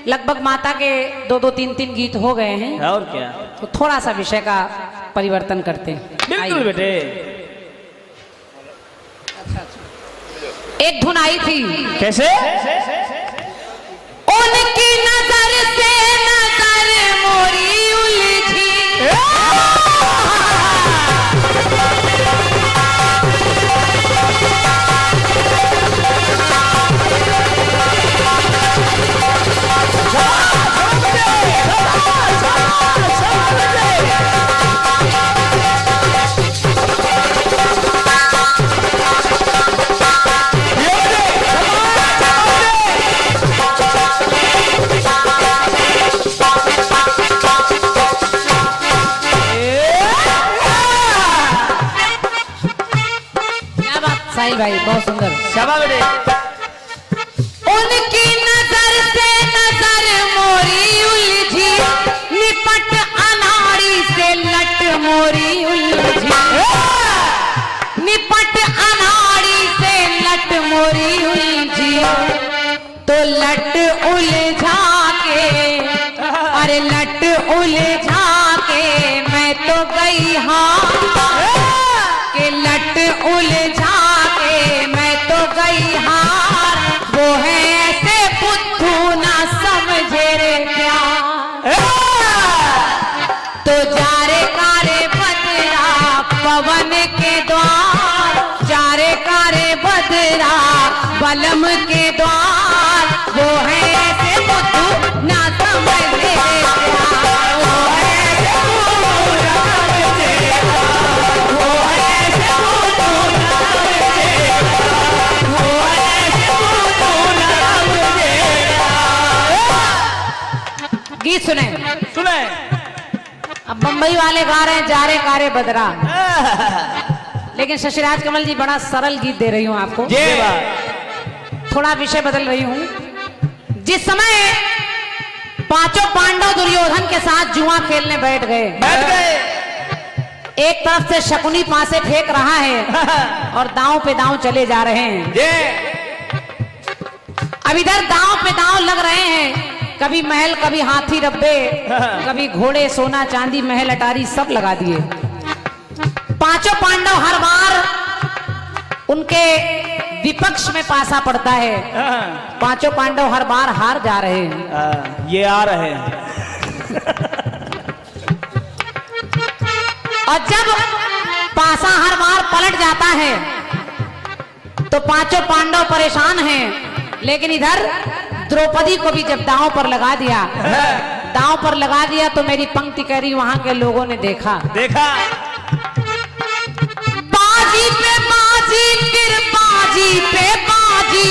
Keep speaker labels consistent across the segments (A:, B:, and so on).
A: लगभग माता के 2-2, 3-3 गीत हो गए हैं,
B: और क्या,
A: तो थोड़ा सा विषय का परिवर्तन करते हैं।
B: बिल्कुल बेटे।
A: एक धुन आई थी,
B: कैसे?
A: उनकी नजर से नजर मोरी उलझी, साहिल भाई बहुत सुंदर।
B: शाबाश बेटे।
A: उनकी नजर से नजर मोरी उलझी, निपट अनाड़ी से लट मोरी उलझी, निपट अनाड़ी से लट मोरी उलझी, तो लट उलझा के, अरे लट उलझा के मैं तो गई हाँ, के लट उलझा के मैं तो गई हार, वो है ऐसे बुद्धू ना समझे रे प्यार, तो जारे कारे बदरा पवन के द्वार, जारे कारे बदरा बलम के द्वार, वो है ऐसे बुद्धू ना समझे रे प्यार, वो है ऐसे बुद्धू ना समझे, वो है ऐसे बुद्धू ना समझे, वो ऐसे बुद्धू ना समझे। गीत सुने
B: सुने।
A: अब बम्बई वाले गा रहे हैं जारे कारे बदरा, लेकिन शशिराज कमल जी बड़ा सरल गीत दे रही हूं आपको, थोड़ा विषय बदल रही हूं। जिस समय पांचों पांडव दुर्योधन के साथ जुआ खेलने बैठ गए, एक तरफ से शकुनी पासे फेंक रहा है और दांव पे दांव चले जा रहे हैं। अब इधर दांव पे दांव लग रहे हैं, कभी महल, कभी हाथी रब्बे, कभी घोड़े, सोना चांदी, महल अटारी सब लगा दिए। पांचों पांडव हर बार उनके विपक्ष में पासा पड़ता है, पांचों पांडव हर बार हार जा रहे हैं।
B: ये आ रहे हैं।
A: और जब पासा हर बार पलट जाता है तो पांचों पांडव परेशान हैं, लेकिन इधर द्रौपदी को भी जब दांव पर लगा दिया, दांव पर लगा दिया तो मेरी पंक्ति कह रही, वहां के लोगों ने देखा बाजी पे बाजी, फिर बाजी पे बाजी,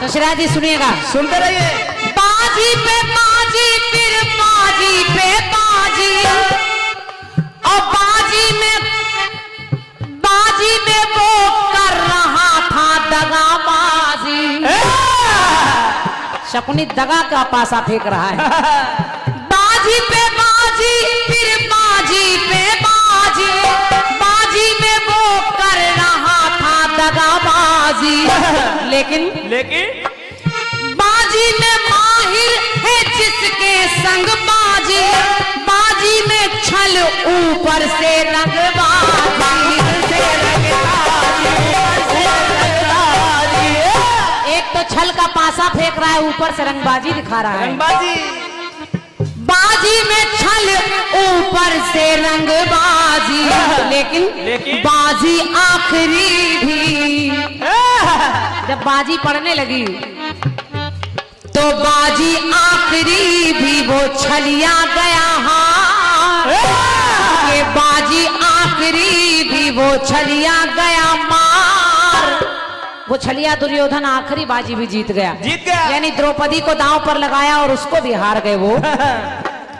A: शशिराज जी सुनिएगा,
B: सुनते रहिए।
A: बाजी पे बाजी, फिर बाजी पे बाजी, और बाजी में वो कर रहा था दगाबाजी, शकुनी दगा का पासा फेंक रहा है। बाजी पे बाजी, फिर बाजी पे बाजी, बाजी में वो कर रहा था दगाबाजी, लेकिन बाजी में माहिर है जिसके संग बाजी, बाजी में छल ऊपर से रंगबाजी, एक तो छल का पासा फेंक रहा है, ऊपर से रंगबाजी दिखा रहा है। बाजी में छल ऊपर से रंगबाजी, लेकिन बाजी आखिरी भी, जब बाजी पड़ने लगी तो बाजी आखिरी भी वो छलिया गया हार, ये बाजी आखिरी भी वो छलिया गया मार, वो छलिया दुर्योधन आखिरी बाजी भी जीत गया, यानी द्रौपदी को दांव पर लगाया और उसको भी हार गए वो।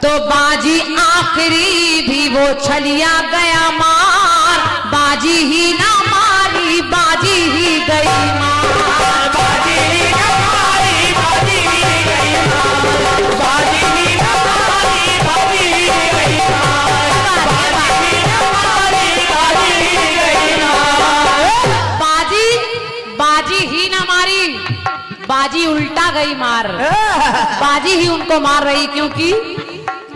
A: तो बाजी आखिरी भी वो छलिया गया मार, बाजी ही ना मारी बाजी ही गई मार,
B: बाजी ही ना मारी बाजी ही गई मार, बाजी ही ना मारी बाजी ही गई मार, बाजी ही ना मारी बाजी ही गई मार।
A: बाजी ही ना मारी, बाजी उल्टा गई मार, बाजी ही उनको मार रही, क्योंकि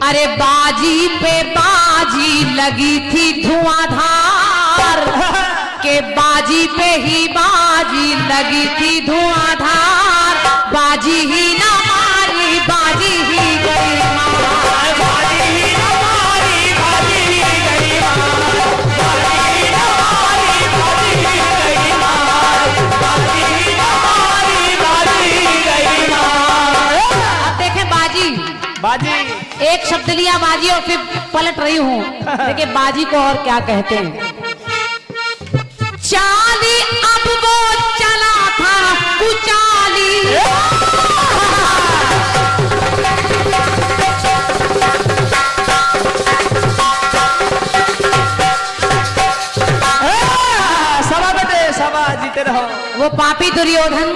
A: अरे बाजी पे बाजी लगी थी धुआंधार, के बाजी पे ही बाजी लगी थी धुआंधार, बाजी ही ना मारी बाजी ही गई मार,
B: बाजी ही ना मारी बाजी ही गई मार, बाजी ही ना मारी बाजी ही गई मार, बाजी ही ना मारी बाजी ही गई मार।
A: अब देखें बाजी एक शब्द लिया बाजी और फिर पलट रही हूं, देखिए बाजी को और क्या कहते हैं। चाली अब वो चला था कुचाली,
B: सभा बेटे सभा जीते रहो।
A: वो पापी दुर्योधन,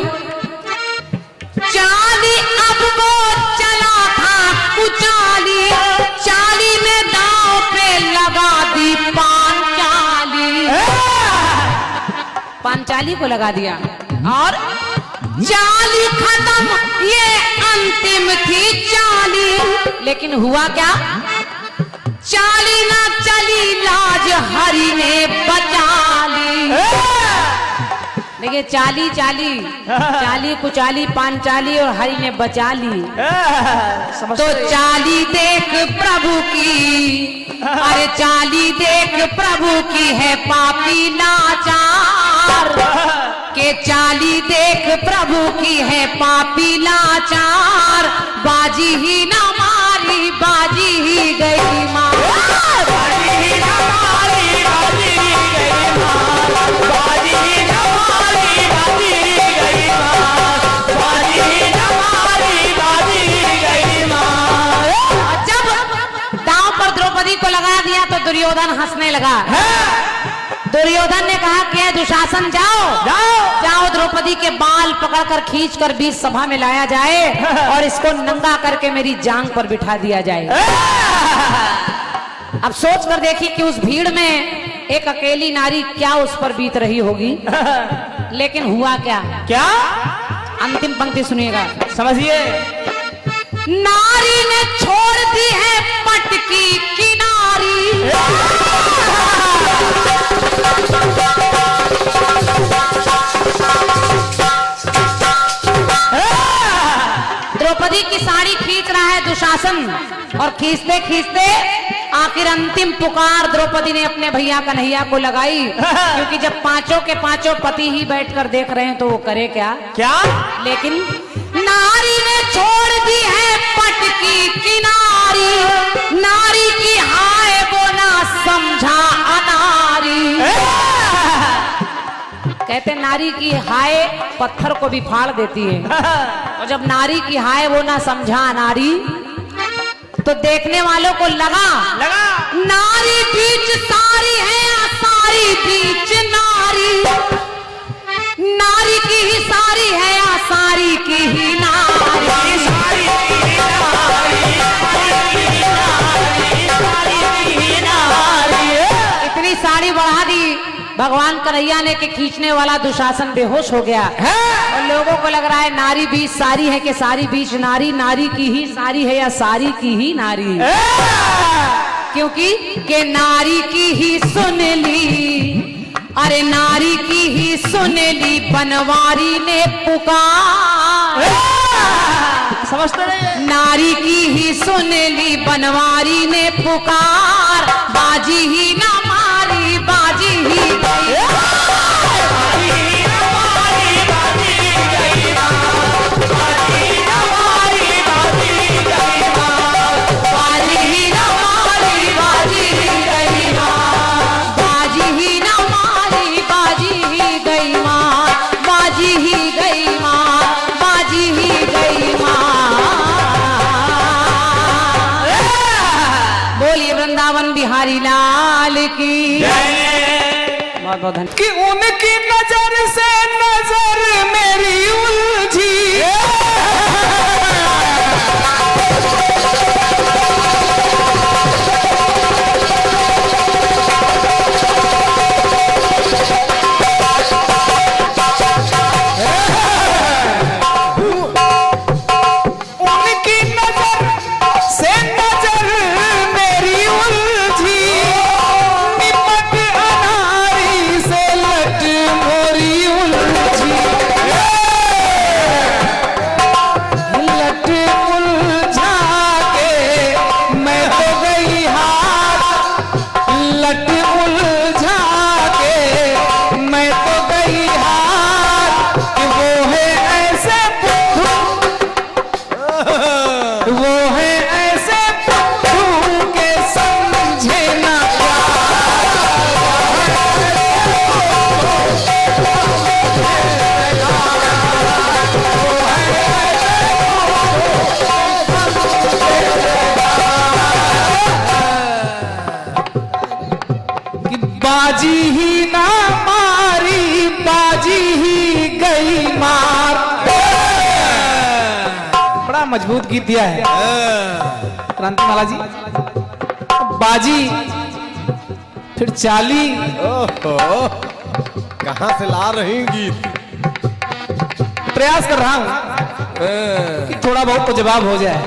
A: चाली अब वो चला था कुचाली, चाली में दांव पे लगा दी पांचाली, पांचाली को लगा दिया और चाली खत्म, ये अंतिम थी चाली, लेकिन हुआ क्या, चाली ना चली लाज हरि ने बचा ली। देखिए चाली चाली कुचाली पांचाली और हरि ने बचा ली, तो चाली देख प्रभु की, अरे चाली देख प्रभु की है पापी लाचार, के चाली देख प्रभु की है पापी लाचार, बाजी ही ना मारी बाजी ही गई मार,
B: बाजी ही ना मारी बाजी ही गई मार, बाजी ही ना मारी बाजी ही गई मार, बाजी ही ना मारी बाजी ही गई मार।
A: जब दांव पर द्रौपदी को लगा दिया तो दुर्योधन हंसने लगा। दुर्योधन ने कहा कि दुशासन जाओ द्रौपदी के बाल पकड़कर खींचकर बीच सभा में लाया जाए और इसको नंगा करके मेरी जांग पर बिठा दिया जाए। अब सोच कर देखिए कि उस भीड़ में एक अकेली नारी क्या उस पर बीत रही होगी, लेकिन हुआ क्या, अंतिम पंक्ति सुनिएगा,
B: समझिए।
A: नारी ने छोड़ दी है पट की किनारी, द्रौपदी की साड़ी खींच रहा है दुशासन, और खींचते खींचते आखिर अंतिम पुकार द्रौपदी ने अपने भैया कन्हैया को लगाई, क्योंकि जब पांचों के पांचों पति ही बैठकर देख रहे हैं तो वो करे क्या, लेकिन नारी ने छोड़ दी है पट की किनारी, नारी की हाय वो ना समझा अनारी, कहते नारी की हाय पत्थर को भी फाड़ देती है, और जब नारी की हाय वो ना समझा अनारी, तो देखने वालों को लगा नारी बीच सारी है या सारी बीच नारी, नारी की ही सारी है या सारी की ही नारी,
B: सारी की नारी, सारी की नारी, सारी की नारी।
A: इतनी साड़ी बढ़ा दी भगवान कन्हैया ने कि खींचने वाला दुशासन बेहोश हो गया है, और लोगों को लग रहा है नारी बीच सारी है कि सारी बीच नारी, नारी की ही सारी है या सारी की ही नारी, क्योंकि के नारी की ही सुन ली, अरे नारी की ही सुन ली बनवारी ने पुकार,
B: समझते नहीं,
A: नारी की ही सुन ली बनवारी ने पुकार, बाजी ही ना मारी बाजी ही गई,
B: बाजी ही ना मारी बाजी ही गई मार, बाजी ही ना मारी बाजी ही गई मार,
A: बाजी ही ना मारी बाजी ही गई मार, बाजी ही ना मारी बाजी ही गई मार, बाजी ही गई मार, बाजी ही गई मार। की
B: जय।
A: बहुत बहुत धन्यवाद।
B: कि उनकी नजर से नजर मेरी उलझी, उनकी नजर से नजर मेरी उलझी, निपट अनारी से लट मोरी उलझी, लट उलझा के मैं तो गई हार, लट उलझा के मैं तो गई हार, कि वो है ऐसे वो है ऐसे पप्पू के समझे ना कि बाजी ही ना मारी, बाजी ही गई मार। बड़ा मजबूत गीत दिया है क्रांतिमाला जी। बाजी फिर चाली,
C: ओहो, कहाँ से ला रही गीत?
B: प्रयास कर रहा हूं कि थोड़ा बहुत तो जवाब हो जाए।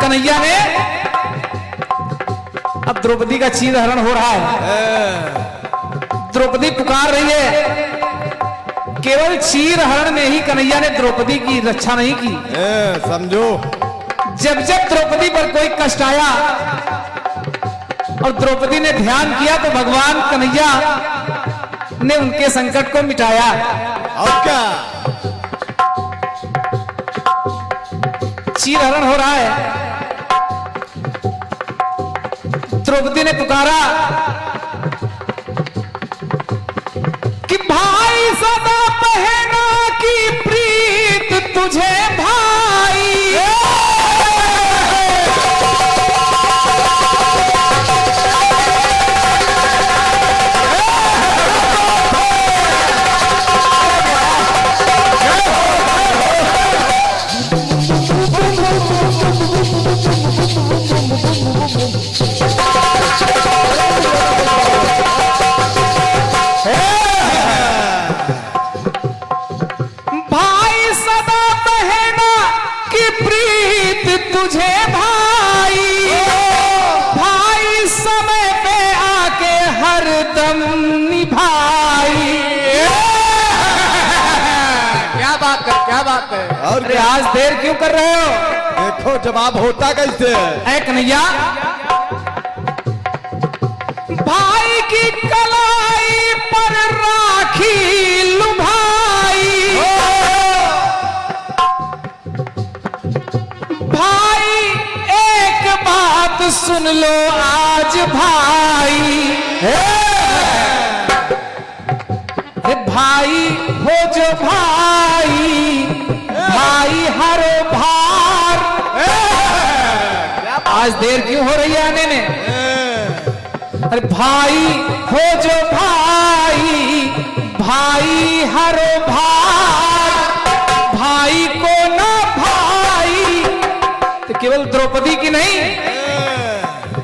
B: कन्हैया ने अब द्रौपदी का चीर हरण हो रहा है, द्रौपदी पुकार रही है। केवल चीर हरण में ही कन्हैया ने द्रौपदी की रक्षा नहीं की।
C: समझो,
B: जब जब द्रौपदी पर कोई कष्ट आया और द्रौपदी ने ध्यान किया तो भगवान कन्हैया ने उनके संकट को मिटाया।
C: और क्या?
B: चीर हरण हो रहा है, द्रौपदी ने पुकारा कि भाई सदा पहना की प्रीत तुझे भाई, भाई सदा पहना कि प्रीत तुझे भाई, भाई समय पे आके हर दम निभाई।
C: क्या बात है, क्या बात है? और
B: अरे आज देर क्यों कर रहे हो?
C: देखो जवाब होता कैसे है।
B: ऐ कन्हैया, भाई की कलाई पर राखी लुभाई, भाई एक बात सुन लो आज भाई, भाई हो जो भाई, भाई हरो भार। आज देर क्यों हो रही है आने में? अरे भाई हो जो भाई, भाई हरो भार, भाई को ना भाई। तो केवल द्रौपदी की नहीं,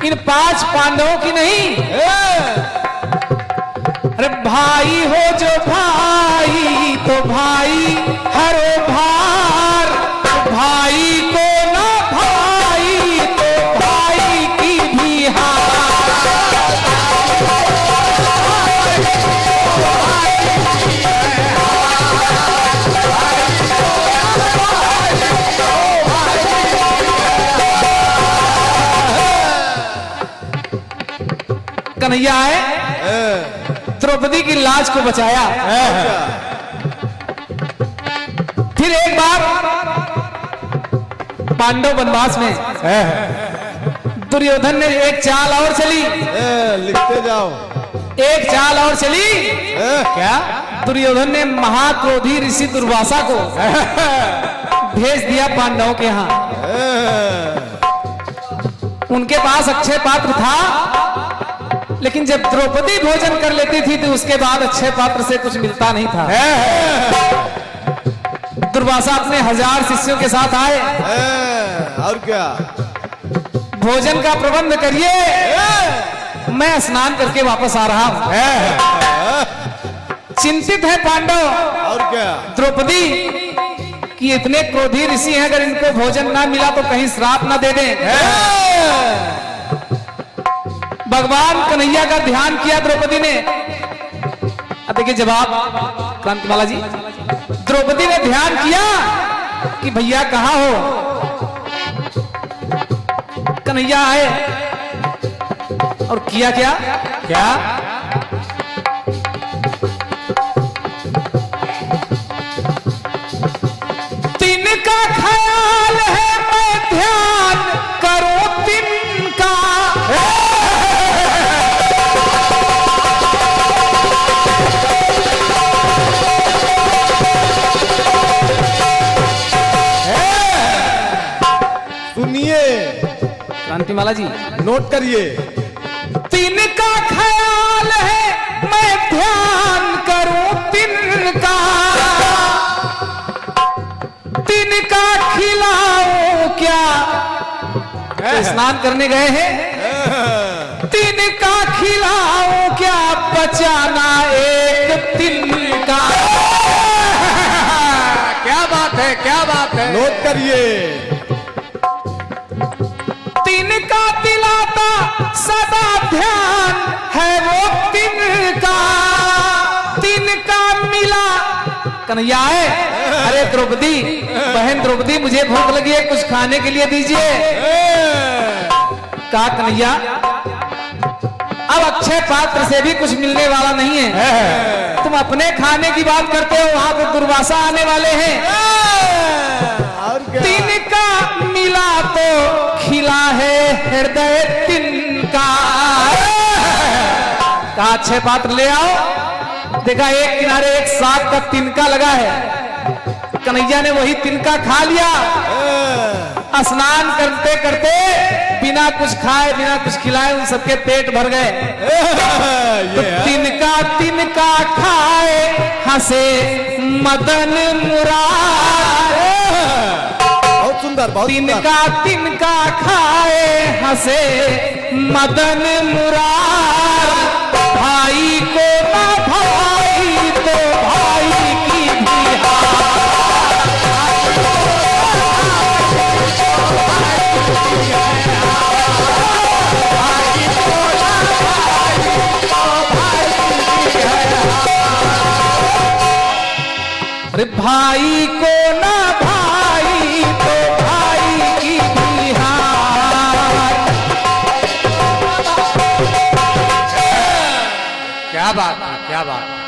B: इन 5 पांडवों की नहीं, अरे भाई हो जो भाई तो भाई हरो भार, भाई को ना भाई तो भाई की भी हार। कन्हैया आए, द्रौपदी की लाज को बचाया। फिर एक बार पांडव वनवास में दुर्योधन ने एक चाल और चली,
C: लिखते जाओ।
B: एक चाल और चली।
C: क्या?
B: दुर्योधन ने महाक्रोधी ऋषि दुर्वासा को भेज दिया पांडवों के यहाँ।
D: उनके पास अक्षय पात्र था, लेकिन जब द्रौपदी भोजन कर लेती थी तो उसके बाद अक्षय पात्र से कुछ मिलता नहीं था। दुर्वासा अपने 1000 शिष्यों के साथ आए।
C: और क्या?
D: भोजन का प्रबंध करिए, मैं स्नान करके वापस आ रहा हूं। चिंतित है पांडव
C: और क्या?
D: द्रौपदी कि इतने क्रोधी ऋषि हैं, अगर इनको भोजन ना मिला तो कहीं श्राप ना दे दें। भगवान कन्हैया का ध्यान किया द्रौपदी ने। अब देखिए जवाब क्रांतिमाला जी। द्रौपदी ने ध्यान किया कि भैया कहाँ हो। कन्हैया आए और किया क्या क्या तिनका ख्याल है मैं ध्यान करूं तिनका।
C: सुनिए
D: क्रांतिमाला जी,
C: नोट करिए।
D: तिनका ख्याल है मैं ध्यान करूं तिनका, तिनका खिलाऊं क्या। तो स्नान करने गए हैं, तिनका खिलाऊं क्या बचाना एक तिनका। क्या बात है, क्या बात है।
C: नोट करिए।
D: तिनका दिलाता सदा ध्यान है वो तिनका, तिनका मिला। कन्हैया है, अरे द्रौपदी, बहन द्रौपदी मुझे भूख लगी है, कुछ खाने के लिए दीजिए। कहा कन्हैया अब अक्षय पात्र से भी कुछ मिलने वाला नहीं है, तुम अपने खाने की बात करते हो, वहां पर दुर्वासा आने वाले हैं।
C: और क्या?
D: तिनका मिला तो खिला है हृदय तिनका। कहा अक्षय पात्र ले आओ। देखा एक किनारे एक साग का तिनका लगा है। कन्हैया ने वही तिनका खा लिया। स्नान करते करते बिना कुछ खाए बिना कुछ खिलाए उन सबके पेट भर गए। तो तिनका तिनका खाए हंसे मदन मुरार।
C: बहुत सुंदर, बहुत सुंदर।
D: तिनका तिनका खाए हंसे मदन मुरार। भाई को ना भाई तो भाई की भी हार। अरे भाई को ना भाई तो भाई की भी हार। क्या बात है, क्या बात।